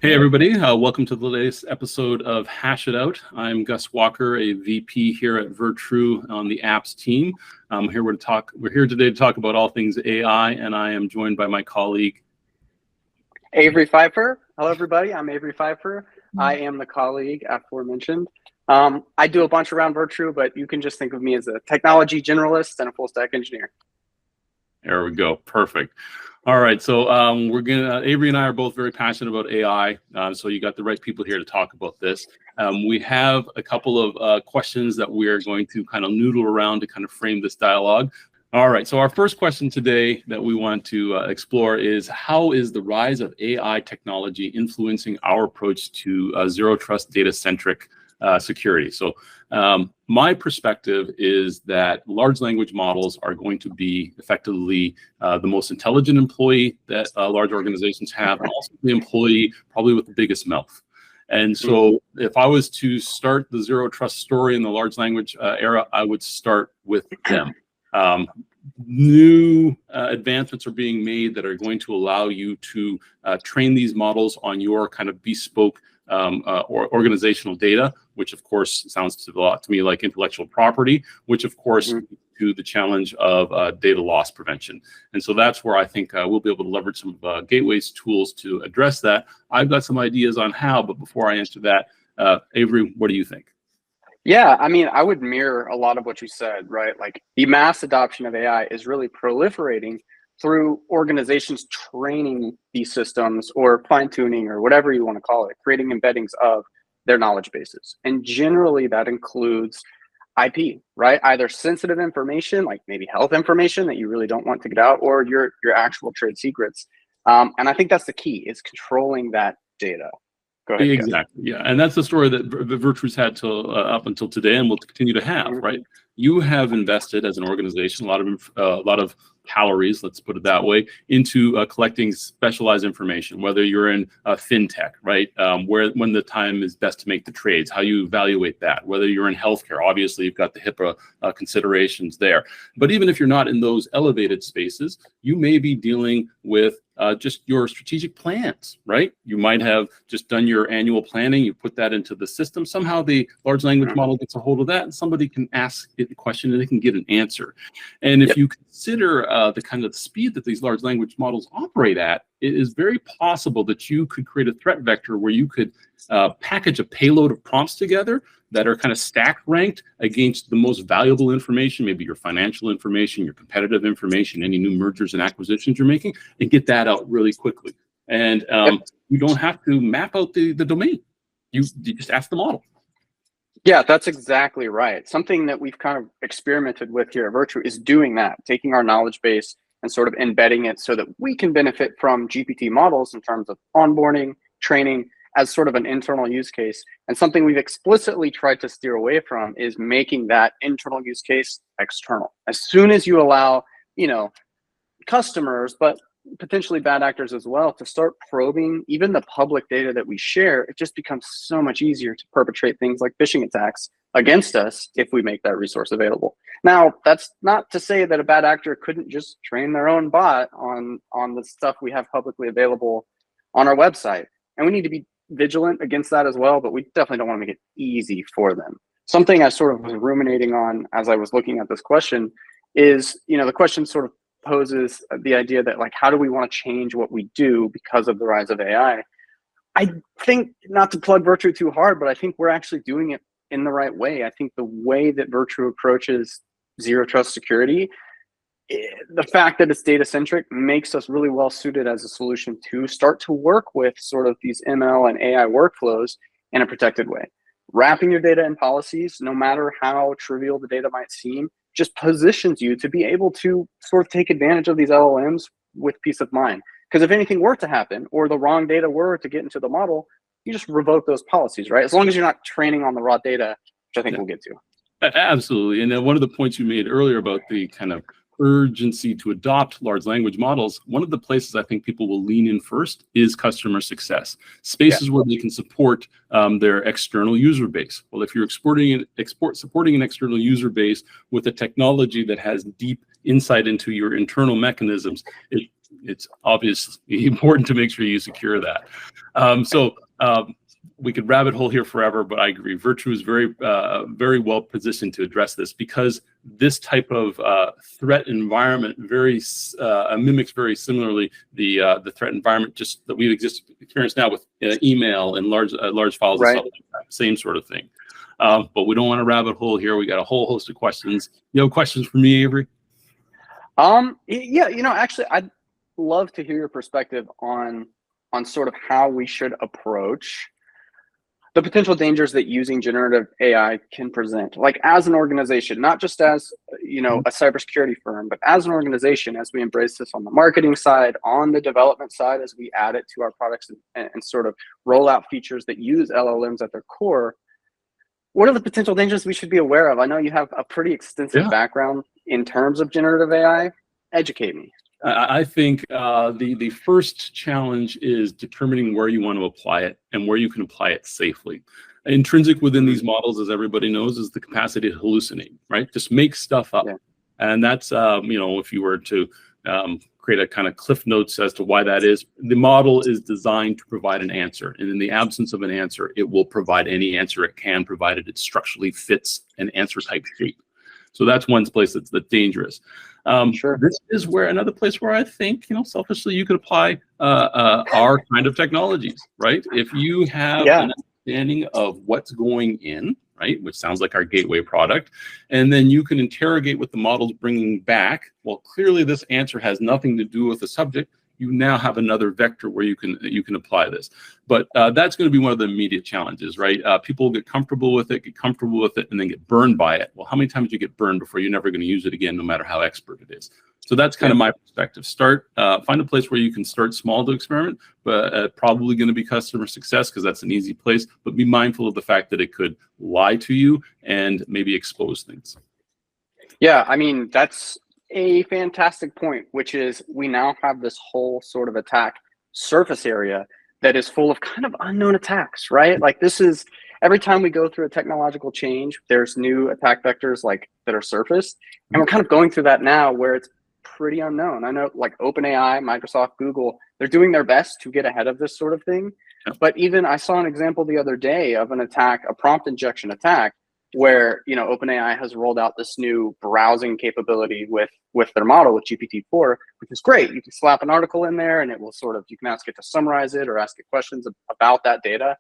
Hey everybody, welcome to the latest episode of Hash It Out. I'm Gus Walker, a VP here at Virtru on the apps team. We're here today to talk about all things AI, and I am joined by my colleague Avery Pfeiffer. Hello everybody, I'm Avery Pfeiffer. I am the colleague aforementioned. I do a bunch around Virtru, but you can just think of me as a technology generalist and a full stack engineer. There we go, perfect. All right, so Avery and I are both very passionate about AI, so you got the right people here to talk about this. We have a couple of questions that we are going to kind of noodle around to kind of frame this dialogue. All right, so our first question today that we want to explore is, how is the rise of AI technology influencing our approach to zero trust data-centric security? So my perspective is that large language models are going to be effectively the most intelligent employee that large organizations have, and also the employee probably with the biggest mouth. And so if I was to start the zero trust story in the large language era, I would start with them. New advancements are being made that are going to allow you to train these models on your kind of bespoke or organizational data, which of course sounds a lot to me like intellectual property, which of course to the challenge of data loss prevention. And so that's where I think we'll be able to leverage some Gateway's tools to address that. I've got some ideas on how, but before I answer that, Avery, what do you think? Yeah, I mean, I would mirror a lot of what you said, right? Like the mass adoption of AI is really proliferating through organizations training these systems or fine-tuning or whatever you want to call it, creating embeddings of their knowledge bases. And generally that includes IP, right? Either sensitive information, like maybe health information that you really don't want to get out, or your actual trade secrets. And I think that's the key, is controlling that data. Go ahead, exactly. Yeah, and that's the story that Virtru's had till up until today, and will continue to have. Right? You have invested as an organization a lot of calories, let's put it that way, into collecting specialized information. Whether you're in fintech, right? When the time is best to make the trades, how you evaluate that. Whether you're in healthcare, obviously you've got the HIPAA considerations there. But even if you're not in those elevated spaces, you may be dealing with just your strategic plans, right? You might have just done your annual planning, you put that into the system. Somehow the large language model gets a hold of that, and somebody can ask it a question and they can get an answer. And if you consider the kind of speed that these large language models operate at, it is very possible that you could create a threat vector where you could package a payload of prompts together that are kind of stack ranked against the most valuable information, maybe your financial information, your competitive information, any new mergers and acquisitions you're making, and get that out really quickly. And you don't have to map out the domain. You just ask the model. Yeah, that's exactly right. Something that we've kind of experimented with here at Virtru is doing that, taking our knowledge base and sort of embedding it so that we can benefit from GPT models in terms of onboarding, training, as sort of an internal use case. And something we've explicitly tried to steer away from is making that internal use case external. As soon as you allow, customers, but potentially bad actors as well, to start probing even the public data that we share, it just becomes so much easier to perpetrate things like phishing attacks against us if we make that resource available. Now, that's not to say that a bad actor couldn't just train their own bot on the stuff we have publicly available on our website. And we need to be vigilant against that as well, but we definitely don't want to make it easy for them. Something I sort of was ruminating on as I was looking at this question is, the question sort of poses the idea that, like, how do we want to change what we do because of the rise of AI? I think, not to plug Virtru too hard, but I think we're actually doing it in the right way. I think the way that Virtru approaches zero trust security, the fact that it's data centric makes us really well suited as a solution to start to work with sort of these ML and AI workflows in a protected way. Wrapping your data in policies, no matter how trivial the data might seem, just positions you to be able to sort of take advantage of these LLMs with peace of mind. Because if anything were to happen, or the wrong data were to get into the model, you just revoke those policies, right? As long as you're not training on the raw data, which I think we'll get to. Absolutely. And then one of the points you made earlier about the kind of urgency to adopt large language models, one of the places I think people will lean in first is customer success. Spaces where they can support their external user base. Well, if you're supporting an external user base with a technology that has deep insight into your internal mechanisms, it it's obviously important to make sure you secure that. We could rabbit hole here forever, but I agree. Virtru is very well positioned to address this, because this type of threat environment mimics very similarly the threat environment just that we've experienced now with email and large files and stuff like that. Same sort of thing. But we don't want to rabbit hole here. We got a whole host of questions. You have questions for me, Avery? Yeah, actually, I'd love to hear your perspective on sort of how we should approach the potential dangers that using generative AI can present, like as an organization, not just as, a cybersecurity firm, but as an organization, as we embrace this on the marketing side, on the development side, as we add it to our products and sort of roll out features that use LLMs at their core. What are the potential dangers we should be aware of? I know you have a pretty extensive background in terms of generative AI. Educate me. I think the first challenge is determining where you want to apply it and where you can apply it safely. Intrinsic within these models, as everybody knows, is the capacity to hallucinate, right? Just make stuff up. Yeah. And that's, if you were to create a kind of cliff notes as to why that is, the model is designed to provide an answer. And in the absence of an answer, it will provide any answer it can, provided it structurally fits an answer type shape. So that's one place that's dangerous. Sure. This is another place where I think, selfishly, you could apply our kind of technologies, right? If you have an understanding of what's going in, right, which sounds like our gateway product, and then you can interrogate what the model's bringing back. Well, clearly this answer has nothing to do with the subject. You now have another vector where you can apply this. But that's going to be one of the immediate challenges, right? People get comfortable with it, and then get burned by it. Well, how many times do you get burned before you're never going to use it again, no matter how expert it is? So that's kind of my perspective. Find a place where you can start small to experiment, but probably going to be customer success, because that's an easy place. But be mindful of the fact that it could lie to you and maybe expose things. Yeah, I mean, that's a fantastic point, which is we now have this whole sort of attack surface area that is full of kind of unknown attacks, right? Like, this is every time we go through a technological change, there's new attack vectors that are surfaced, and we're kind of going through that now where it's pretty unknown. I know, like OpenAI, Microsoft, Google, they're doing their best to get ahead of this sort of thing. But even I saw an example the other day of an attack, a prompt injection attack, where OpenAI has rolled out this new browsing capability with their model, with GPT-4, which is great. You can slap an article in there and it will you can ask it to summarize it or ask it questions about that data.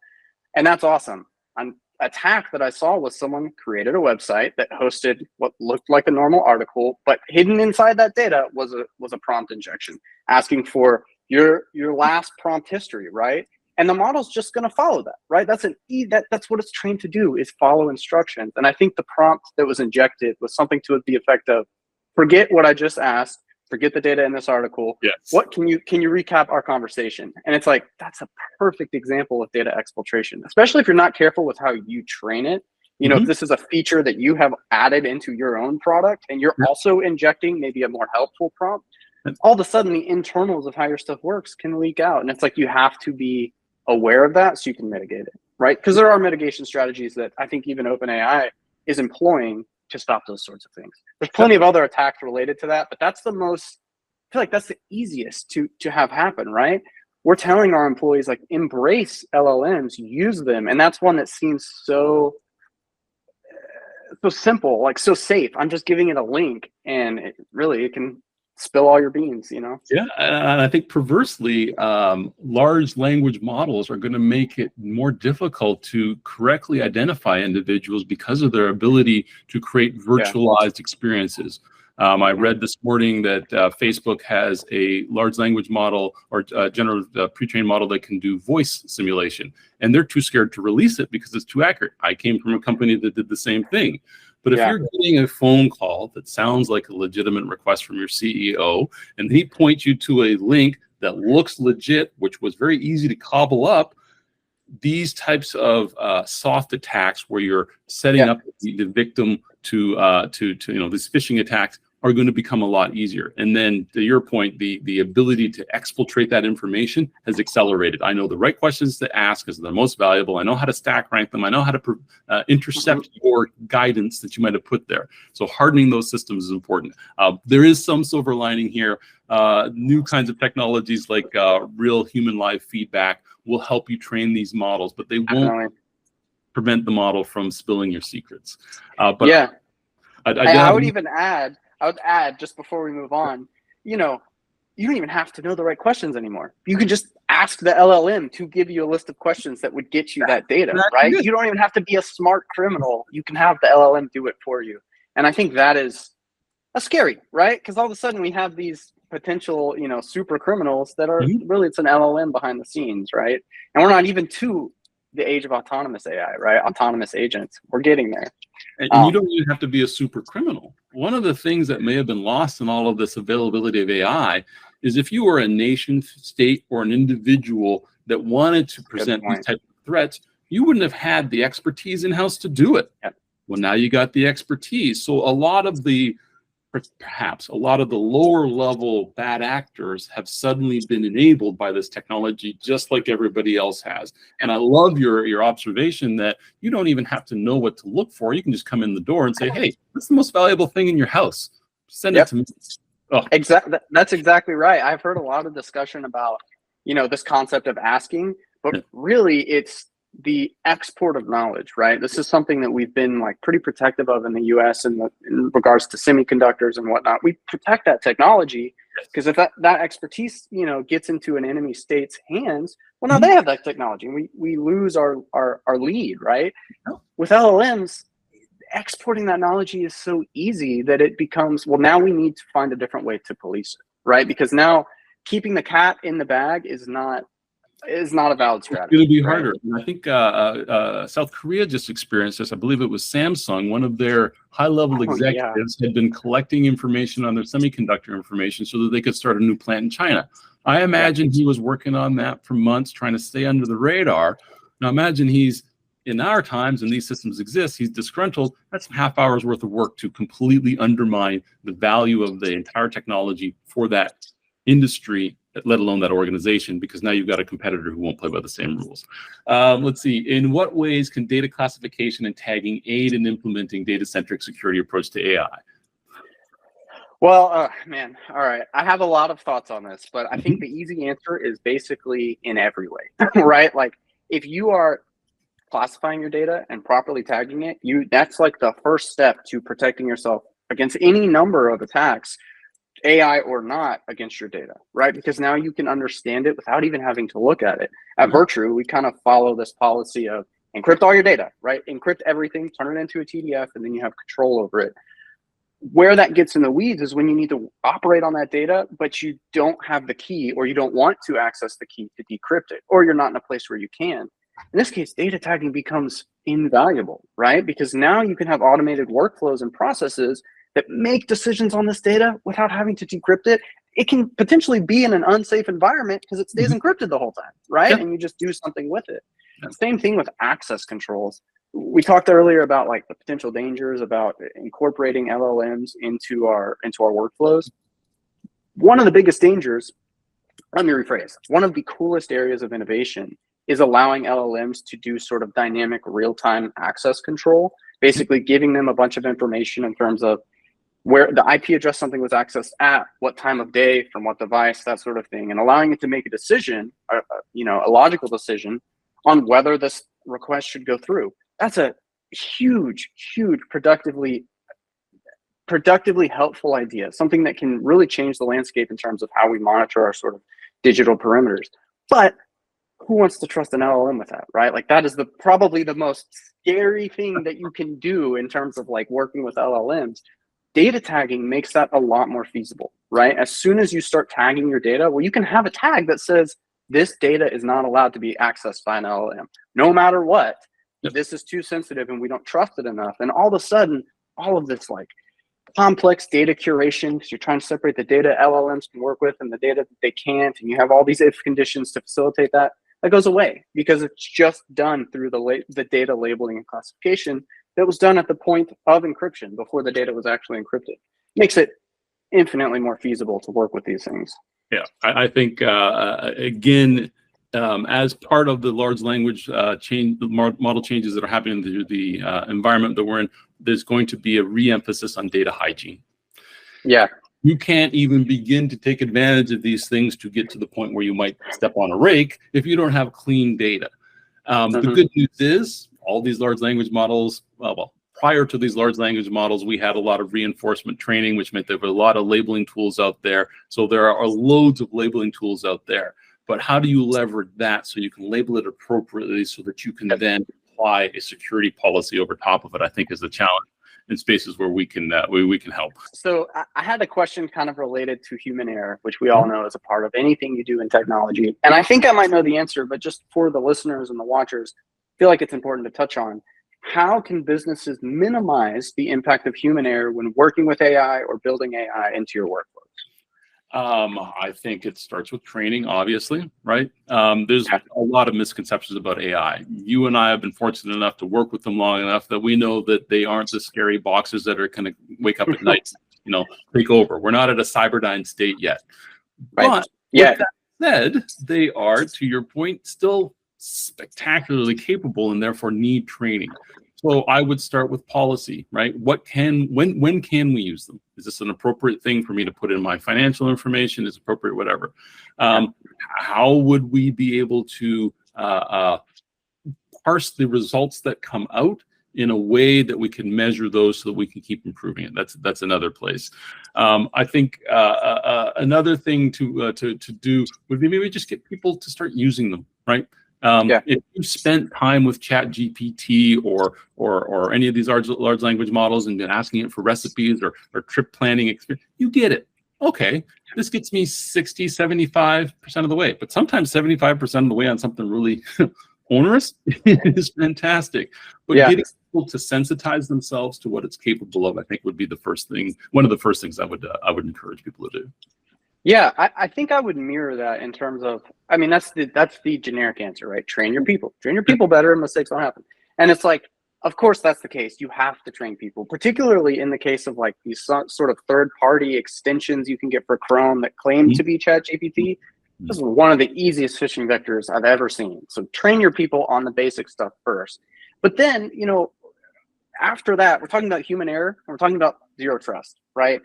And that's awesome. An attack that I saw was someone created a website that hosted what looked like a normal article, but hidden inside that data was a prompt injection asking for your last prompt history, right? And the model's just going to follow that, right? That's what it's trained to do, is follow instructions. And I think the prompt that was injected was something to the effect of, forget what I just asked, forget the data in this article. Yes. What can you recap our conversation? And it's like, that's a perfect example of data exfiltration, especially if you're not careful with how you train it. If this is a feature that you have added into your own product and you're also injecting maybe a more helpful prompt, all of a sudden the internals of how your stuff works can leak out. And it's like, you have to be aware of that so you can mitigate it, right? Because there are mitigation strategies that I think even OpenAI is employing to stop those sorts of things. There's plenty of other attacks related to that, but that's the most, I feel like that's the easiest to have happen, right? We're telling our employees, like, embrace LLMs, use them. And that's one that seems so simple, like so safe. I'm just giving it a link and it can spill all your beans, Yeah, and I think perversely, large language models are going to make it more difficult to correctly identify individuals because of their ability to create virtualized experiences. I read this morning that Facebook has a large language model or generative pre-trained model that can do voice simulation, and they're too scared to release it because it's too accurate. I came from a company that did the same thing. But if you're getting a phone call that sounds like a legitimate request from your CEO, and he points you to a link that looks legit, which was very easy to cobble up, these types of soft attacks where you're setting up the victim to these phishing attacks are going to become a lot easier. And then to your point, the ability to exfiltrate that information has accelerated. I know the right questions to ask is the most valuable. I know how to stack rank them. I know how to intercept your guidance that you might have put there. So hardening those systems is important. There is some silver lining here. New kinds of technologies like real human live feedback will help you train these models, but they won't prevent the model from spilling your secrets. But yeah, I I would add just before we move on, you know, you don't even have to know the right questions anymore. You can just ask the LLM to give you a list of questions that would get you that data, right? You don't even have to be a smart criminal. You can have the LLM do it for you. And I think that's scary, right? Because all of a sudden we have these potential, you know, super criminals that are really, it's an LLM behind the scenes, right? And we're not even to the age of autonomous AI, right? Autonomous agents. We're getting there. And you don't even have to be a super criminal. One of the things that may have been lost in all of this availability of AI is if you were a nation state or an individual that wanted to present these types of threats, you wouldn't have had the expertise in-house to do it. Well, now you got the expertise. So perhaps a lot of the lower level bad actors have suddenly been enabled by this technology, just like everybody else has. And I love your observation that you don't even have to know what to look for. You can just come in the door and say, hey, what's the most valuable thing in your house? Send it to me. Oh. Exactly. That's exactly right. I've heard a lot of discussion about, you know, this concept of asking, but really it's the export of knowledge, right? This is something that we've been like pretty protective of in the US in regards to semiconductors and whatnot. We protect that technology because if that expertise, you know, gets into an enemy state's hands, well, now they have that technology and we lose our lead, right? With LLMs, exporting that knowledge is so easy that it becomes, well, now we need to find a different way to police it, right? Because now keeping the cat in the bag is not a valid strategy. It's going to be harder. And I think South Korea just experienced this. I believe it was Samsung. One of their high-level executives had been collecting information on their semiconductor information so that they could start a new plant in China. I imagine he was working on that for months, trying to stay under the radar. Now imagine he's, in our times, and these systems exist, he's disgruntled. That's a half hour's worth of work to completely undermine the value of the entire technology for that industry, let alone that organization, because now you've got a competitor who won't play by the same rules. Let's see. In what ways can data classification and tagging aid in implementing data-centric security approach to AI? Well, man, all right. I have a lot of thoughts on this, but I think the easy answer is basically in every way, right? Like if you are classifying your data and properly tagging it, that's like the first step to protecting yourself against any number of attacks, AI or not, against your data, right? Because now you can understand it without even having to look at it. At Virtru, we kind of follow this policy of encrypt all your data, right? Encrypt everything, turn it into a TDF, and then you have control over it. Where that gets in the weeds is when you need to operate on that data, but you don't have the key or you don't want to access the key to decrypt it, or you're not in a place where you can. In this case, data tagging becomes invaluable, right? Because now you can have automated workflows and processes that make decisions on this data without having to decrypt it. It can potentially be in an unsafe environment because it stays encrypted the whole time, right? And you just do something with it. Same thing with access controls. We talked earlier about like the potential dangers about incorporating LLMs into our workflows. One of the biggest dangers, let me rephrase, one of the coolest areas of innovation is allowing LLMs to do sort of dynamic real-time access control, basically giving them a bunch of information in terms of where the IP address something was accessed at, what time of day, from what device, that sort of thing, and allowing it to make a decision, a logical decision on whether this request should go through. That's a huge, productively helpful idea, something that can really change the landscape in terms of how we monitor our sort of digital perimeters. But who wants to trust an LLM with that, right? Like that is probably the most scary thing that you can do in terms of like working with LLMs. Data tagging makes that a lot more feasible, right? As soon as you start tagging your data, well, you can have a tag that says this data is not allowed to be accessed by an LLM, no matter what. This is too sensitive and we don't trust it enough. And all of a sudden, all of this like complex data curation, because you're trying to separate the data LLMs can work with and the data that they can't, and you have all these if conditions to facilitate that goes away because it's just done through the data labeling and classification that was done at the point of encryption before the data was actually encrypted. Makes it infinitely more feasible to work with these things. Yeah, I think again, as part of the large language model changes that are happening to the environment that we're in, there's going to be a re-emphasis on data hygiene. Yeah. You can't even begin to take advantage of these things to get to the point where you might step on a rake if you don't have clean data. The good news is all these large language models, well, prior to these large language models, we had a lot of reinforcement training, which meant there were a lot of labeling tools out there. So there are loads of labeling tools out there. But how do you leverage that so you can label it appropriately so that you can then apply a security policy over top of it, I think is the challenge in spaces where we can help. So I had a question kind of related to human error, which we all know is a part of anything you do in technology. And I think I might know the answer, but just for the listeners and the watchers, I feel like it's important to touch on. How can businesses minimize the impact of human error when working with AI or building AI into your workflows? I think it starts with training, obviously, right? There's a lot of misconceptions about AI. You and I have been fortunate enough to work with them long enough that we know that they aren't the scary boxes that are going to wake up at night, take over. We're not at a Cyberdyne state yet. Right. But with that said, they are, to your point, still spectacularly capable and therefore need training. So I would start with policy, right? When can we use them? Is this an appropriate thing for me to put in my financial information? Is appropriate, whatever. How would we be able to parse the results that come out in a way that we can measure those so that we can keep improving it? That's another place. I think another thing to do would be maybe just get people to start using them, right? If you spent time with ChatGPT or any of these large language models and been asking it for recipes or trip planning experience, you get it. Okay, this gets me 60, 75% of the way, but sometimes 75% of the way on something really onerous is fantastic. But getting people to sensitize themselves to what it's capable of, I think, would be the first thing. One of the first things I would encourage people to do. Yeah, I think I would mirror that in terms of, I mean, that's the generic answer, right? Train your people better and mistakes don't happen. And it's like, of course, that's the case. You have to train people, particularly in the case of like these sort of third-party extensions you can get for Chrome that claim to be ChatGPT. This is one of the easiest phishing vectors I've ever seen. So train your people on the basic stuff first. But then, after that, we're talking about human error and we're talking about zero trust, right?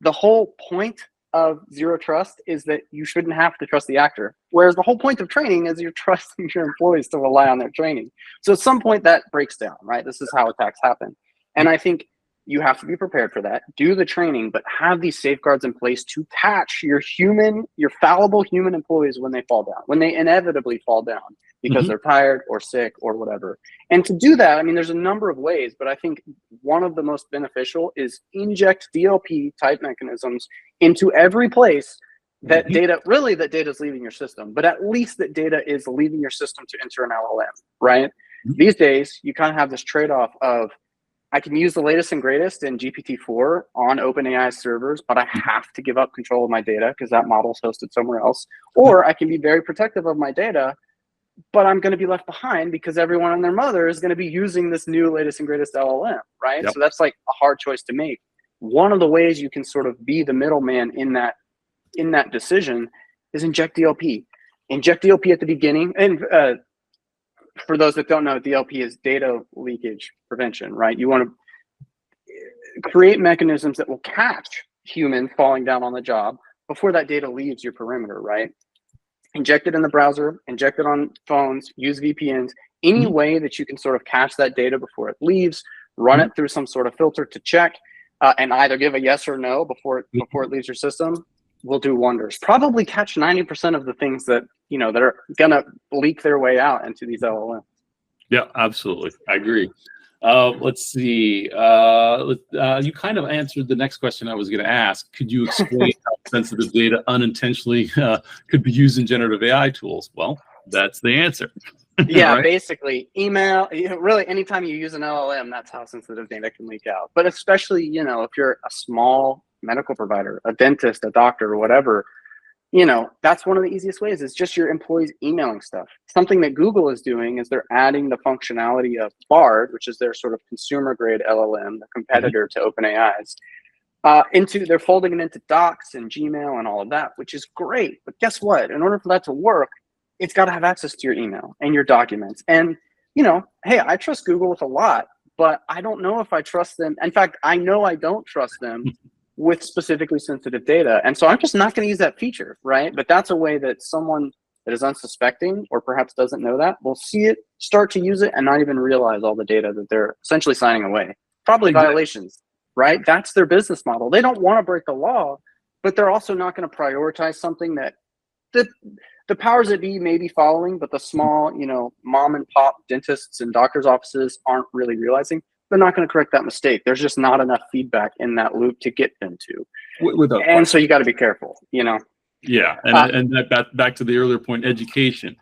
The whole point of zero trust is that you shouldn't have to trust the actor. Whereas the whole point of training is you're trusting your employees to rely on their training. So at some point that breaks down, right? This is how attacks happen. And I think you have to be prepared for that, do the training, but have these safeguards in place to catch your fallible human employees when they fall down, when they inevitably fall down because they're tired or sick or whatever. And to do that, I mean, there's a number of ways, but I think one of the most beneficial is inject DLP type mechanisms into every place that data is leaving your system, but at least that data is leaving your system to enter an LLM, right? These days, you kind of have this trade-off of, I can use the latest and greatest in GPT-4 on OpenAI servers, but I have to give up control of my data because that model's hosted somewhere else. Or I can be very protective of my data, but I'm going to be left behind because everyone and their mother is going to be using this new latest and greatest LLM, right? So that's like a hard choice to make. One of the ways you can sort of be the middleman in that decision is inject DLP. Inject DLP at the beginning. And for those that don't know, DLP is data leakage prevention, right? You want to create mechanisms that will catch humans falling down on the job before that data leaves your perimeter, right? Inject it in the browser, inject it on phones, use VPNs, any way that you can sort of catch that data before it leaves, run it through some sort of filter to check, and either give a yes or no before it leaves your system, will do wonders. Probably catch 90% of the things that that are gonna leak their way out into these LLMs. Yeah, absolutely. I agree. Let's see. You kind of answered the next question I was going to ask. Could you explain how sensitive data unintentionally could be used in generative AI tools? Well, that's the answer. Yeah, right? Basically, email. Really, anytime you use an LLM, that's how sensitive data can leak out. But especially, if you're a small medical provider, a dentist, a doctor, or whatever, that's one of the easiest ways. It's just your employees emailing stuff. Something that Google is doing is they're adding the functionality of Bard, which is their sort of consumer grade LLM, the competitor to OpenAI's. They're folding it into Docs and Gmail and all of that, which is great. But guess what? In order for that to work, it's got to have access to your email and your documents. And, hey, I trust Google with a lot, but I don't know if I trust them. In fact, I know I don't trust them with specifically sensitive data. And so I'm just not going to use that feature, right? But that's a way that someone that is unsuspecting or perhaps doesn't know that will see it, start to use it, and not even realize all the data that they're essentially signing away. Probably violations, right? That's their business model. They don't want to break the law, but they're also not going to prioritize something that the powers that be may be following, but the small, mom and pop dentists and doctors' offices aren't really realizing. They're not going to correct that mistake. There's just not enough feedback in that loop to get them to. So you got to be careful, Yeah, and that back to the earlier point, education,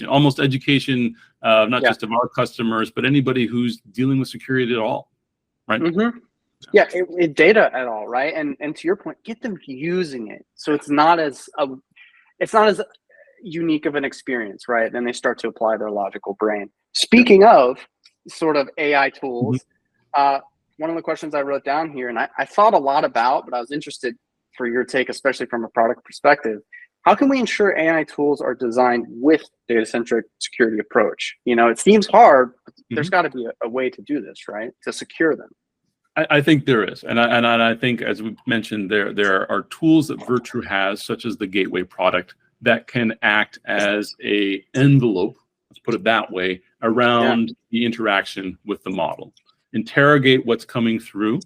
almost education, not just of our customers, but anybody who's dealing with security at all, right? Mm-hmm. Yeah, data at all, right? And to your point, get them using it, so it's not as unique of an experience, right? Then they start to apply their logical brain. Speaking of sort of AI tools, one of the questions I wrote down here, and I thought a lot about, but I was interested for your take, especially from a product perspective. How can we ensure AI tools are designed with data-centric security approach? It seems hard, but there's got to be a way to do this, right? To secure them. I think there is, and I think, as we mentioned, there are tools that Virtru has, such as the Gateway product, that can act as a envelope, let's put it that way, around the interaction with the model. Interrogate what's coming through.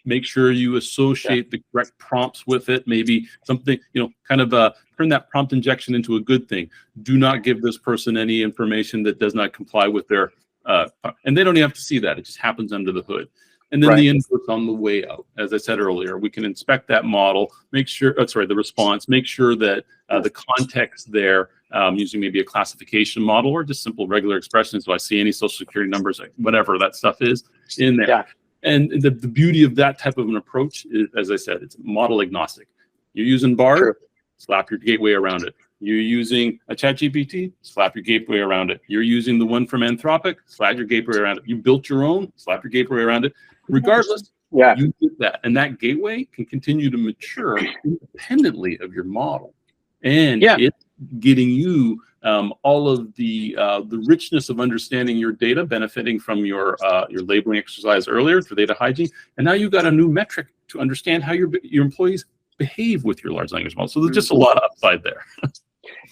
Make sure you associate the correct prompts with it. Maybe something, kind of turn that prompt injection into a good thing. Do not give this person any information that does not comply with their, and they don't even have to see that. It just happens under the hood. And then the inputs on the way out. As I said earlier, we can inspect that model, make sure, the response, make sure that the context there, using maybe a classification model or just simple regular expressions. So I see any social security numbers, like whatever that stuff is in there. Yeah. And the beauty of that type of an approach is, as I said, it's model agnostic. You're using BARD, slap your gateway around it. You're using a ChatGPT, slap your gateway around it. You're using the one from Anthropic, slap your gateway around it. You built your own, slap your gateway around it. Regardless, you did that. And that gateway can continue to mature independently of your model. And it's getting you all of the richness of understanding your data, benefiting from your labeling exercise earlier for data hygiene. And now you've got a new metric to understand how your employees behave with your large language model. So there's just a lot of upside there.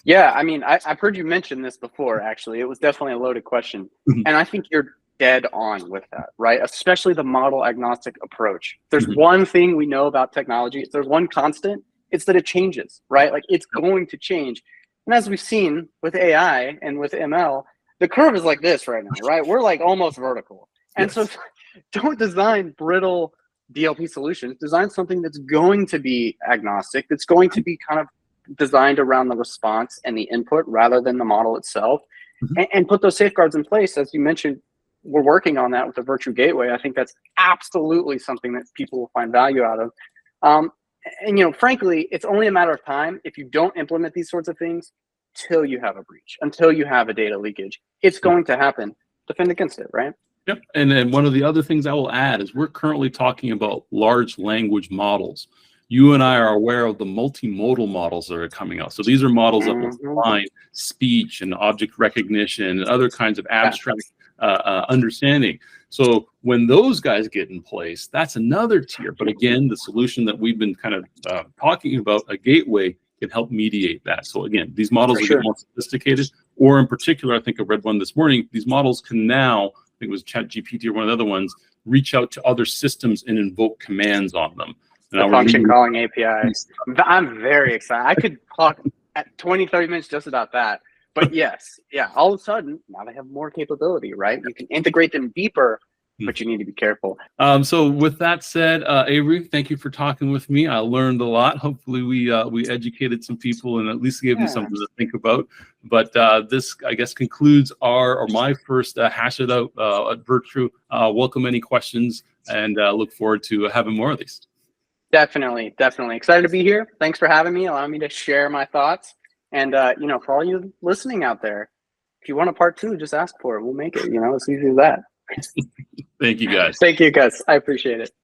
Yeah, I mean, I've heard you mention this before, actually. It was definitely a loaded question. And I think you're dead on with that, right? Especially the model agnostic approach. There's one thing we know about technology. If there's one constant, it's that it changes, right? Like, it's going to change. And as we've seen with AI and with ML, the curve is like this right now, right? We're like almost vertical. And so don't design brittle DLP solutions. Design something that's going to be agnostic, that's going to be kind of designed around the response and the input rather than the model itself, and put those safeguards in place. As you mentioned, we're working on that with the Virtru Gateway. I think that's absolutely something that people will find value out of. And frankly, it's only a matter of time if you don't implement these sorts of things till you have a breach, until you have a data leakage. It's going to happen. Defend against it, right? Yep. And then one of the other things I will add is we're currently talking about large language models. You and I are aware of the multimodal models that are coming out. So these are models that will combine speech and object recognition and other kinds of abstract understanding. So when those guys get in place, that's another tier. But again, the solution that we've been kind of talking about, a gateway, can help mediate that. So again, these models will get more sophisticated, or in particular, I think I read one this morning, these models can now, I think it was ChatGPT or one of the other ones, reach out to other systems and invoke commands on them. The function calling APIs. I'm very excited. I could talk at 20, 30 minutes just about that. But yes, all of a sudden, now they have more capability, right? You can integrate them deeper, but you need to be careful. So with that said, Avery, thank you for talking with me. I learned a lot. Hopefully we educated some people and at least gave you something to think about. But this, I guess, concludes my first Hash It Out at Virtru. Welcome any questions, and look forward to having more of these. Definitely. Excited to be here. Thanks for having me, allowing me to share my thoughts. And, for all you listening out there, if you want a part 2, just ask for it. We'll make it, it's easy as that. Thank you, guys. Thank you, guys. I appreciate it.